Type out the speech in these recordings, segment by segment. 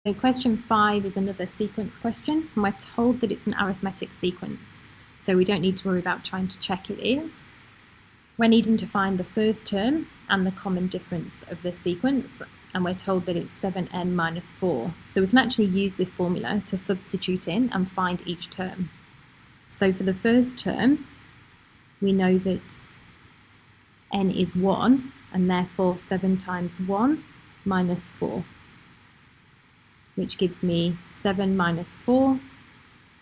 So question 5 is another sequence question, and we're told that it's an arithmetic sequence, so we don't need to worry about trying to check it is. We're needing to find the first term and the common difference of this sequence, and we're told that it's 7n minus 4. So we can actually use this formula to substitute in and find each term. So for the first term, we know that n is 1, and therefore 7 times 1 minus 4, which gives me 7 minus 4,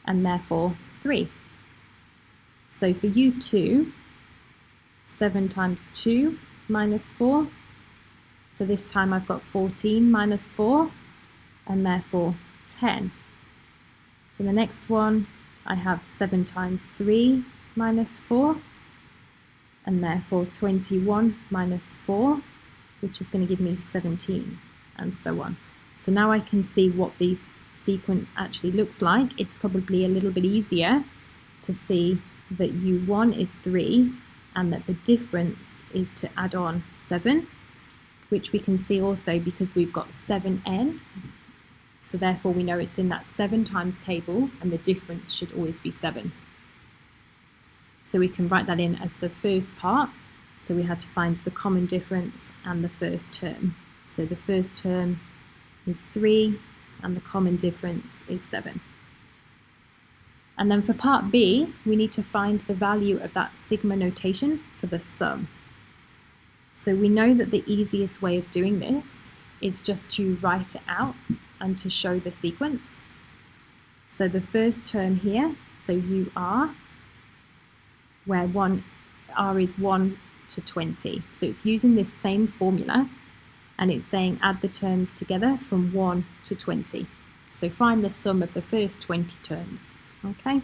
and therefore 3. So for u2, 7 times 2 minus 4, so this time I've got 14 minus 4, and therefore 10. For the next one, I have 7 times 3 minus 4, and therefore 21 minus 4, which is going to give me 17, and so on. So now I can see what the sequence actually looks like. It's probably a little bit easier to see that u1 is 3, and that the difference is to add on 7, which we can see also because we've got 7n. So therefore we know it's in that 7 times table, and the difference should always be 7. So we can write that in as the first part. So we had to find the common difference and the first term. So the first term is 3, and the common difference is 7. And then for part B, we need to find the value of that sigma notation for the sum. So we know that the easiest way of doing this is just to write it out and to show the sequence. So the first term here, so UR, where R is 1 to 20. So it's using this same formula, and it's saying add the terms together from 1 to 20. So find the sum of the first 20 terms. Okay,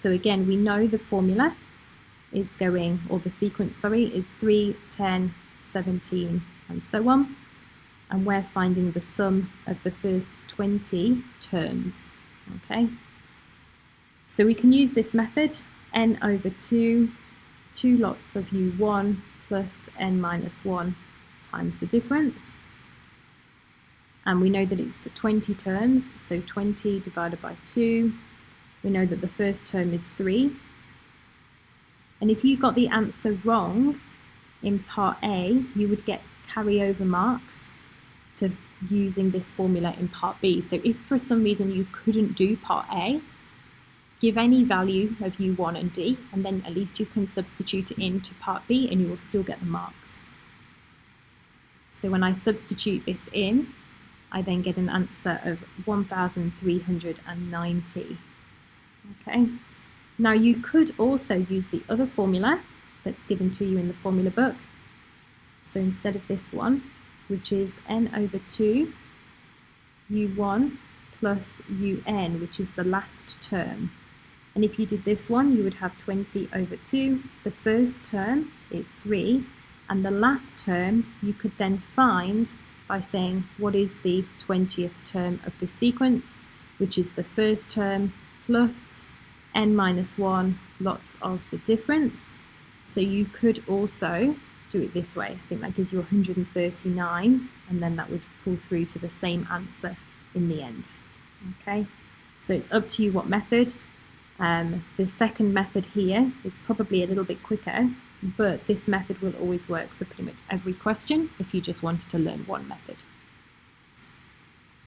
so again, we know the formula is going, or the sequence, sorry, is 3, 10, 17, and so on. And we're finding the sum of the first 20 terms. Okay, so we can use this method, n over 2, 2 lots of u1 plus n minus 1 times the difference. And we know that it's the 20 terms, so 20 divided by 2. We know that the first term is 3. And if you got the answer wrong in part A, you would get carryover marks to using this formula in part B. So if for some reason you couldn't do part A, give any value of u1 and d, and then at least you can substitute it into part B and you will still get the marks. So when I substitute this in, I then get an answer of 1,390. Okay, now you could also use the other formula that's given to you in the formula book. So instead of this one, which is n over 2 u1 plus un, which is the last term. And if you did this one, you would have 20 over 2. The first term is 3, and the last term you could then find by saying what is the 20th term of the sequence, which is the first term plus n minus 1 lots of the difference. So you could also do it this way. I think that gives you 139, and then that would pull through to the same answer in the end. Okay, so it's up to you what method. The second method here is probably a little bit quicker, but this method will always work for pretty much every question if you just wanted to learn one method.